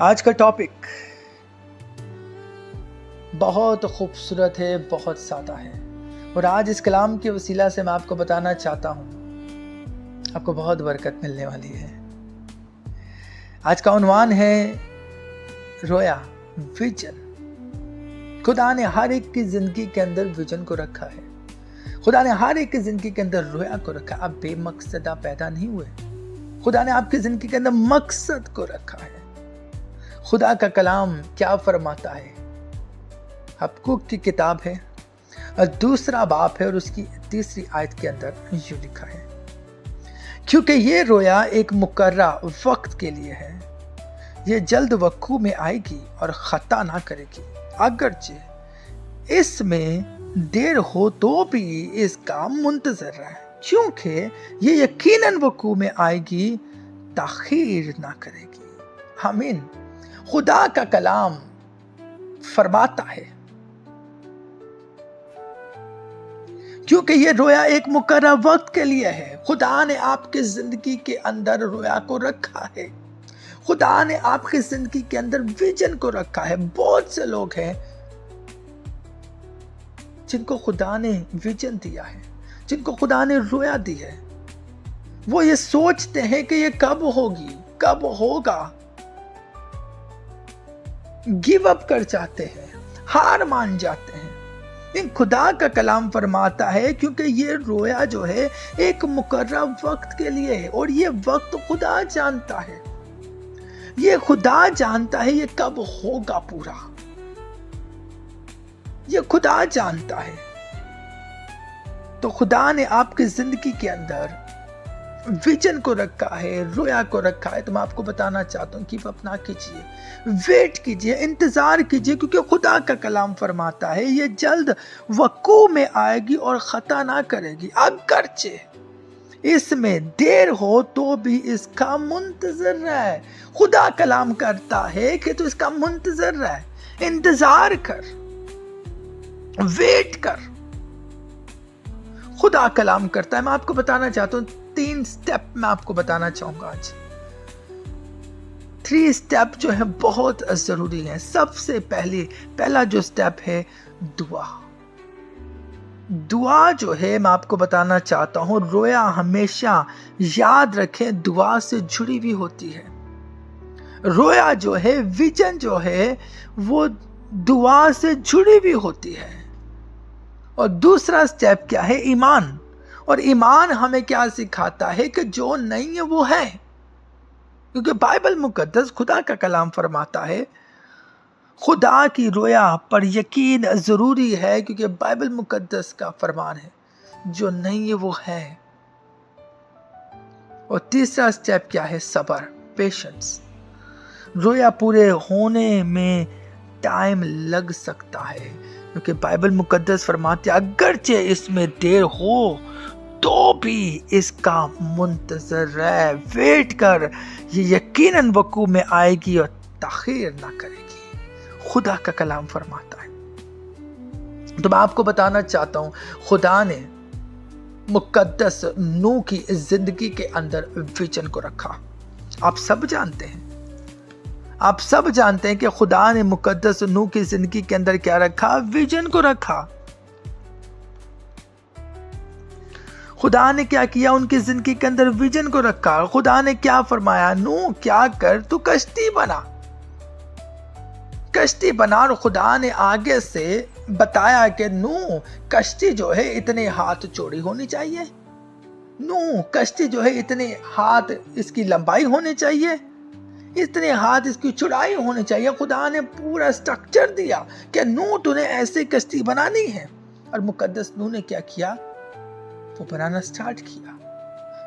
आज का टॉपिक बहुत खूबसूरत है, बहुत सादा है और आज इस कलाम के वसीला से मैं आपको बताना चाहता हूँ, आपको बहुत बरकत मिलने वाली है। आज का उन्वान है रोया, विजन। खुदा ने हर एक की जिंदगी के अंदर विजन को रखा है। खुदा ने हर एक की जिंदगी के अंदर रोया को रखा। आप बेमकसदा पैदा नहीं हुए। खुदा ने आपकी जिंदगी के अंदर मकसद को रखा है। खुदा का कलाम क्या फरमाता है? हबक्कुक की किताब है और दूसरा बाब है और उसकी तीसरी आयत के अंदर यूं लिखा है, क्योंकि ये रोया एक मुकर्रा वक्त के लिए है, ये जल्द वकू में आएगी और खता ना करेगी, अगरचे इसमें देर हो तो भी इसका मुंतजर रहे, क्योंकि ये यकीनन वकू में आएगी, ताखीर ना करेगी। आमीन। खुदा का कलाम फरमाता है, क्योंकि ये रोया एक मुकर्रर वक्त के लिए है। खुदा ने आपकी जिंदगी के अंदर रोया को रखा है। खुदा ने आपकी जिंदगी के अंदर विजन को रखा है। बहुत से लोग हैं जिनको खुदा ने विजन दिया है, जिनको खुदा ने रोया दी है। वो ये सोचते हैं कि ये कब होगी, कब होगा, गिव अप कर जाते हैं, हार मान जाते हैं। लेकिन खुदा का कलाम फरमाता है, क्योंकि ये रोया जो है एक मुकर्रर वक्त के लिए है और ये वक्त खुदा जानता है। ये खुदा जानता है ये कब होगा पूरा, ये खुदा जानता है। तो खुदा ने आपकी जिंदगी के अंदर विजन को रखा है, रोया को रखा है। तो मैं आपको बताना चाहता हूं कि अपना कीजिए, वेट कीजिए, इंतजार कीजिए, क्योंकि खुदा का कलाम फरमाता है ये जल्द वकू में आएगी और खता ना करेगी, अगरचे इसमें देर हो तो भी इसका मुंतजर रहे। खुदा कलाम करता है कि तू इसका मुंतजर रहे, इंतजार कर, वेट कर। खुदा कलाम करता है। मैं आपको बताना चाहता हूं 3 स्टेप मैं आपको बताना चाहूंगा आज। 3 स्टेप जो है बहुत जरूरी है। सबसे पहला जो स्टेप है दुआ। दुआ जो है मैं आपको बताना चाहता हूं, रोया हमेशा याद रखें दुआ से जुड़ी हुई होती है। रोया जो है, विजन जो है, वो दुआ से जुड़ी हुई होती है। और दूसरा स्टेप क्या है? ईमान। और ईमान हमें क्या सिखाता है कि जो नहीं है वो है, क्योंकि बाइबल मुकद्दस खुदा का कलाम फरमाता है खुदा की रोया पर यकीन जरूरी है, क्योंकि बाइबल मुकद्दस का फरमान है जो नहीं है वो है। और तीसरा स्टेप क्या है? सब्र, पेशेंस। रोया पूरे होने में टाइम लग सकता है, क्योंकि बाइबल मुकद्दस फरमाते अगरचे इसमें देर हो तो भी इसका मुंतजर रह, वेट कर, ये यकीनन वकू में आएगी और ताखीर ना करेगी। खुदा का कलाम फरमाता है। तो मैं आपको बताना चाहता हूं, खुदा ने मुकद्दस नूह की जिंदगी के अंदर विजन को रखा। आप सब जानते हैं, आप सब जानते हैं कि खुदा ने मुकद्दस नूह की जिंदगी के अंदर क्या रखा? विजन को रखा। खुदा ने क्या किया? उनकी जिंदगी के अंदर विजन को रखा। खुदा ने क्या फरमाया? नूह क्या कर, तू कश्ती बना, कश्ती बना। और खुदा ने आगे से बताया कि नूह कश्ती जो है इतने हाथ चौड़ी होनी चाहिए, नूह कश्ती जो है इतने हाथ इसकी लंबाई होनी चाहिए, इतने हाथ इसकी चौड़ाई होनी चाहिए। खुदा ने पूरा स्ट्रक्चर दिया कि नूह तूने ऐसे कश्ती बनानी है। और मुकद्दस नूह ने क्या किया? वो बनाना स्टार्ट किया।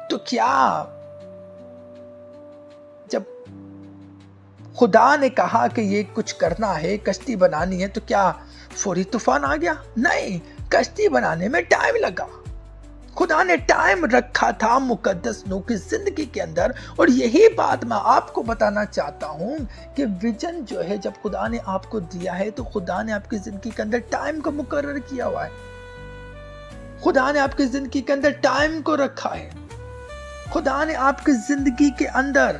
तो क्या जब खुदा ने कहा कि ये कुछ करना है, कश्ती बनानी है, तो क्या फौरी तूफान आ गया? नहीं, कश्ती बनाने में टाइम लगा। खुदा ने टाइम रखा था मुकद्दस नूह की जिंदगी के अंदर। और यही बात मैं आपको बताना चाहता हूं कि विजन जो है जब खुदा ने आपको दिया है, तो खुदा ने आपकी जिंदगी के अंदर टाइम को मुकर्रर किया हुआ है। खुदा ने आपकी जिंदगी के अंदर टाइम को रखा है। खुदा ने आपकी जिंदगी के अंदर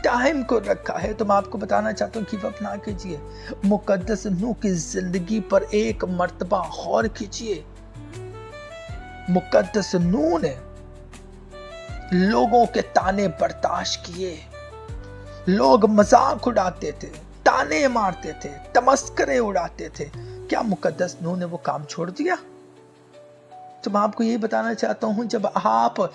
टाइम को रखा है, तो मैं आपको बताना चाहता हूँ गिव अप ना कीजिए। मुकद्दस नूह की जिंदगी पर एक मर्तबा गौर कीजिए। मुकद्दस नूह ने लोगों के ताने बर्दाश्त किए। लोग मजाक उड़ाते थे, ताने मारते थे, तमस्करे उड़ाते थे। क्या मुकद्दस नूह ने वो काम छोड़ दिया? तो मैं आपको यही बताना चाहता हूं, जब आप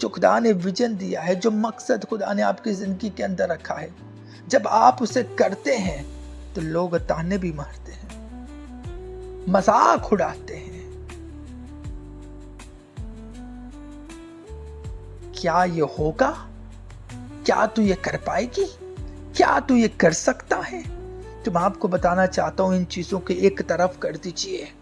जो खुदा ने विजन दिया है, जो मकसद खुदा ने आपकी जिंदगी के अंदर रखा है, जब आप उसे करते हैं तो लोग ताने भी मारते हैं, मजाक उड़ाते हैं। क्या ये होगा? क्या तू ये कर पाएगी? क्या तू ये कर सकता है? तो मैं आपको बताना चाहता हूं, इन चीजों के एक तरफ कर दीजिए।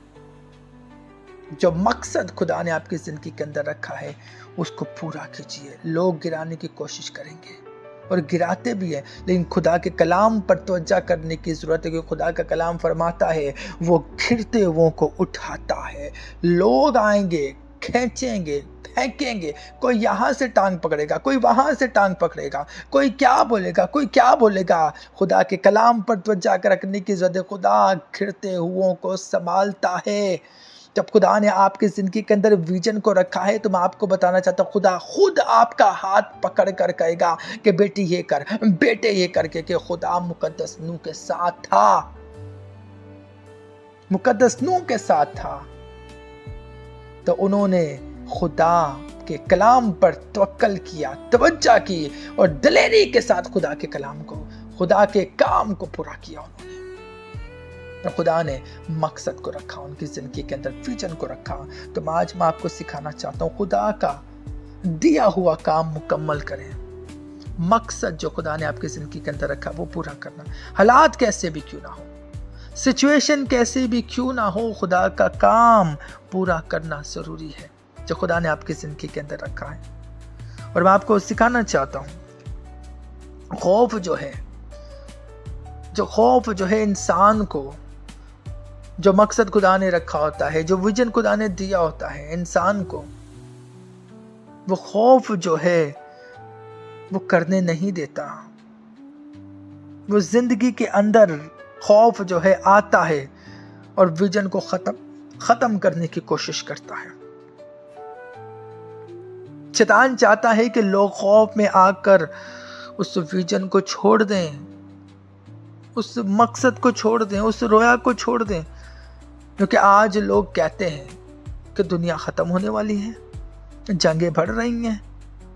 जो मकसद खुदा ने आपकी जिंदगी के अंदर रखा है उसको पूरा कीजिए। लोग गिराने की कोशिश करेंगे और गिराते भी है, लेकिन खुदा के कलाम पर तवज्जो करने की जरूरत है, क्योंकि खुदा का कलाम फरमाता है वो गिरते हुओं को उठाता है। लोग आएंगे, खींचेंगे, फेंकेंगे, कोई यहाँ से टांग पकड़ेगा, कोई वहां से टांग पकड़ेगा, कोई क्या बोलेगा, कोई क्या बोलेगा। खुदा के कलाम पर तवज्जो रखने की जरूरत है। खुदा गिरते हुओं को संभालता है। जब खुदा ने आपकी जिंदगी के अंदर विजन को रखा है, तो मैं आपको बताना चाहता हूँ, खुदा खुद आपका हाथ पकड़ कर कहेगा कि बेटी ये कर, बेटे ये करके। कि खुदा मुकद्दस नूह के साथ था, मुकद्दस नूह के साथ था। तो उन्होंने खुदा के कलाम पर तवक्कल किया, तवज्जो की और दिलेरी के साथ खुदा के कलाम को, खुदा के काम को पूरा किया उन्होंने। तो खुदा ने मकसद को रखा, उनकी जिंदगी के अंदर विजन को रखा। तो आज मैं आपको सिखाना चाहता हूँ, खुदा का दिया हुआ काम मुकम्मल करें। मकसद जो खुदा ने आपकी जिंदगी के अंदर रखा वो पूरा करना। हालात कैसे भी क्यों ना हो, सिचुएशन कैसे भी क्यों ना हो, खुदा का काम पूरा करना जरूरी है जो खुदा ने आपकी जिंदगी के अंदर रखा है। और मैं आपको सिखाना चाहता हूँ, खौफ जो है इंसान को, जो मकसद खुदा ने रखा होता है, जो विजन खुदा ने दिया होता है इंसान को, वो खौफ जो है वो करने नहीं देता। वो जिंदगी के अंदर खौफ जो है आता है और विजन को खत्म करने की कोशिश करता है। शैतान चाहता है कि लोग खौफ में आकर उस विजन को छोड़ दें, उस मकसद को छोड़ दें, उस रोया को छोड़ दें। क्योंकि आज लोग कहते हैं कि दुनिया ख़त्म होने वाली है, जंगें बढ़ रही हैं,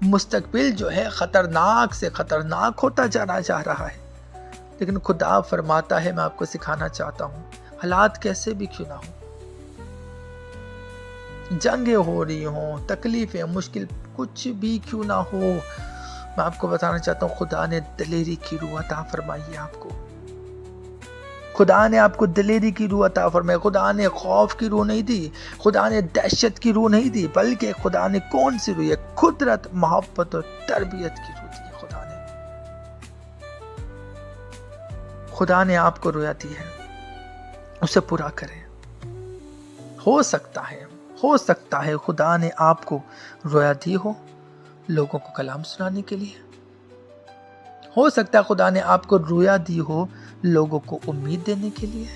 मुस्तकबिल जो है ख़तरनाक से ख़तरनाक होता जा रहा है। लेकिन खुदा फरमाता है, मैं आपको सिखाना चाहता हूँ, हालात कैसे भी क्यों ना हो, जंगें हो रही हों, तकलीफ़ें, मुश्किल कुछ भी क्यों ना हो, मैं आपको बताना चाहता हूँ, खुदा ने दिलेरी की रूह अता फरमाई है आपको। खुदा ने आपको दिलेरी की रूह अता फरमाई। खुदा ने खौफ की रूह नहीं दी, खुदा ने दहशत की रूह नहीं दी, बल्कि खुदा ने कौन सी रूह है? कुदरत, मोहब्बत और तरबियत की रूह दी है। खुदा ने आपको रोया दी है, उसे पूरा करें। हो सकता है खुदा ने आपको रोया दी हो लोगों को कलाम सुनाने के लिए। हो सकता है खुदा ने आपको रोया दी हो लोगों को उम्मीद देने के लिए।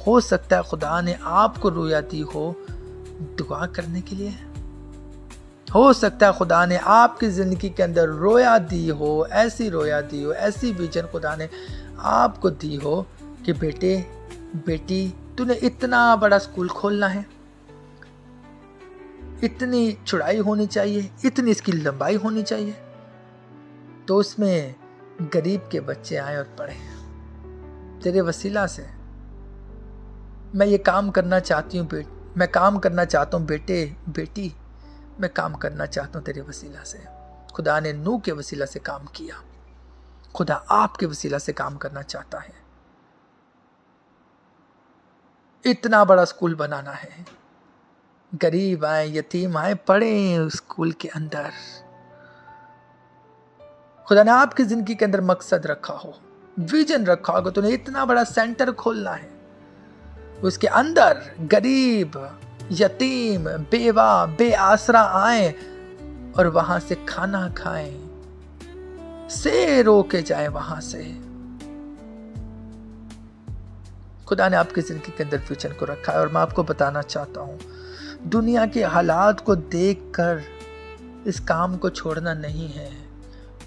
हो सकता है खुदा ने आपको रोया दी हो दुआ करने के लिए। हो सकता है खुदा ने आपकी जिंदगी के अंदर रोया दी हो, ऐसी रोया दी हो, ऐसी विजन खुदा ने आपको दी हो कि बेटे बेटी तूने इतना बड़ा स्कूल खोलना है, इतनी चौड़ाई होनी चाहिए, इतनी इसकी लंबाई होनी चाहिए, तो उसमें गरीब के बच्चे आए और पढ़े। तेरे वसीला से मैं ये काम करना चाहती हूँ, मैं काम करना चाहता हूँ बेटे बेटी, मैं काम करना चाहता हूँ तेरे वसीला से। खुदा ने नूह के वसीला से काम किया, खुदा आपके वसीला से काम करना चाहता है। इतना बड़ा स्कूल बनाना है, गरीब आए, यतीम आए, पढ़े उस स्कूल के अंदर। खुदा ने आपकी जिंदगी के अंदर मकसद रखा हो, विजन रखा होगा, तूने इतना बड़ा सेंटर खोलना है, उसके अंदर गरीब, यतीम, बेवा, बेआसरा आए और वहां से खाना खाएं, से रोके जाए वहां से। खुदा ने आपकी जिंदगी के अंदर विजन को रखा है और मैं आपको बताना चाहता हूं, दुनिया के हालात को देखकर इस काम को छोड़ना नहीं है।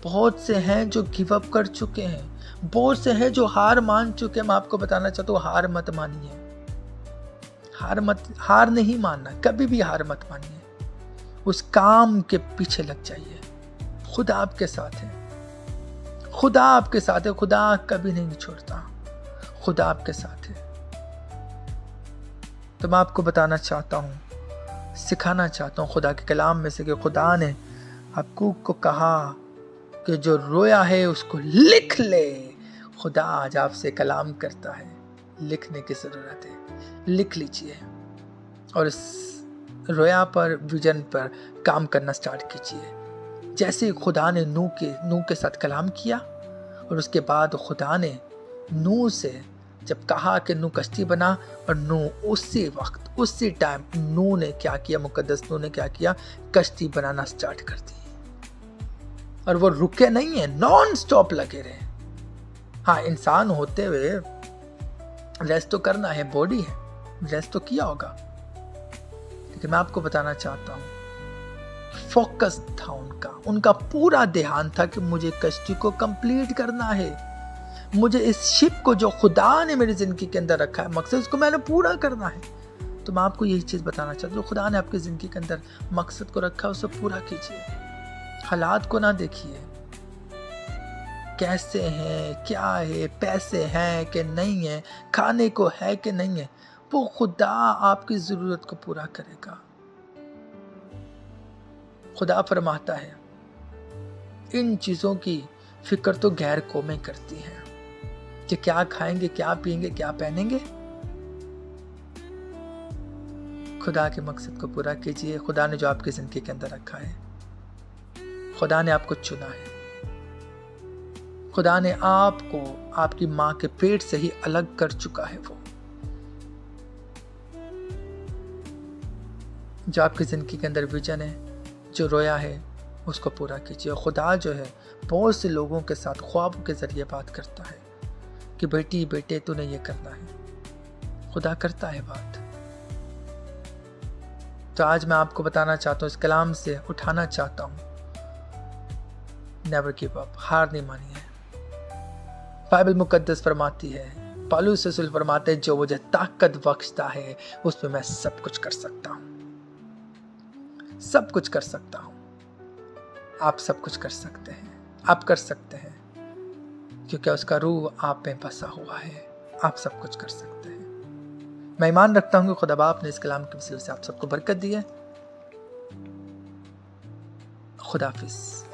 बहुत से हैं जो गिव अप कर चुके हैं, बहुत से हैं जो हार मान चुके हैं। मैं आपको बताना चाहता हूँ, हार मत मानिए, हार नहीं मानना, कभी भी हार मत मानिए। उस काम के पीछे लग जाइए। खुदा आपके साथ है, खुदा आपके साथ है, खुदा कभी नहीं छोड़ता, खुदा आपके साथ है। तो मैं आपको बताना चाहता हूँ, सिखाना चाहता हूँ खुदा के कलाम में से कि खुदा ने हबक्कूक को कहा कि जो रोया है उसको लिख ले। खुदा आज आपसे कलाम करता है, लिखने की ज़रूरत है, लिख लीजिए और इस रोया पर, विजन पर काम करना स्टार्ट कीजिए। जैसे खुदा ने नूह के साथ कलाम किया और उसके बाद खुदा ने नूह से जब कहा कि नूह कश्ती बना, और नूह उसी वक्त, उसी टाइम नूह ने क्या किया, मुकद्दस नूह ने क्या किया, कश्ती बनाना स्टार्ट कर दी। और वो रुके नहीं है, नॉन स्टॉप लगे रहे। हाँ, इंसान होते हुए रेस्ट तो करना है, बॉडी है, रेस्ट तो किया होगा, लेकिन मैं आपको बताना चाहता हूं, फोकस था उनका पूरा ध्यान था कि मुझे कश्ती को कंप्लीट करना है, मुझे इस शिप को जो खुदा ने मेरी जिंदगी के अंदर रखा है, मकसद उसको मैंने पूरा करना है। तो मैं आपको यही चीज बताना चाहता हूँ, खुदा ने आपकी जिंदगी के अंदर मकसद को रखा है, उसे पूरा कीजिए। हालात को ना देखिए, कैसे हैं, क्या है, पैसे हैं कि नहीं है, खाने को है कि नहीं है, वो खुदा आपकी जरूरत को पूरा करेगा। खुदा फरमाता है, इन चीजों की फिक्र तो गैर कौमें करती हैं कि क्या खाएंगे, क्या पिएंगे, क्या पहनेंगे। खुदा के मकसद को पूरा कीजिए। खुदा ने जो आपकी जिंदगी के अंदर रखा है, खुदा ने आपको चुना है, खुदा ने आपको आपकी मां के पेट से ही अलग कर चुका है। वो जो आपकी जिंदगी के अंदर विजन है, जो रोया है, उसको पूरा कीजिए। खुदा जो है बहुत से लोगों के साथ ख्वाबों के जरिए बात करता है कि बेटी बेटे तूने ये करना है। खुदा करता है बात। तो आज मैं आपको बताना चाहता हूँ, इस कलाम से उठाना चाहता हूँ, नेवर गिव अप, हार नहीं मानिए। बाइबल मुकद्दस फरमाती है, पौलुस रसूल फरमाते हैं, जो मुझे ताकत बख्शता है उसमें मैं सब कुछ कर सकता हूँ, सब कुछ कर सकता हूँ। आप सब कुछ कर सकते हैं, आप कर सकते हैं, क्योंकि उसका रूह आप में बसा हुआ है। आप सब कुछ कर सकते हैं। मैं ईमान रखता हूँ कि खुदा बाप ने इस कलाम के वसीले से आप सबको बरकत दी है। खुदा हाफिज़।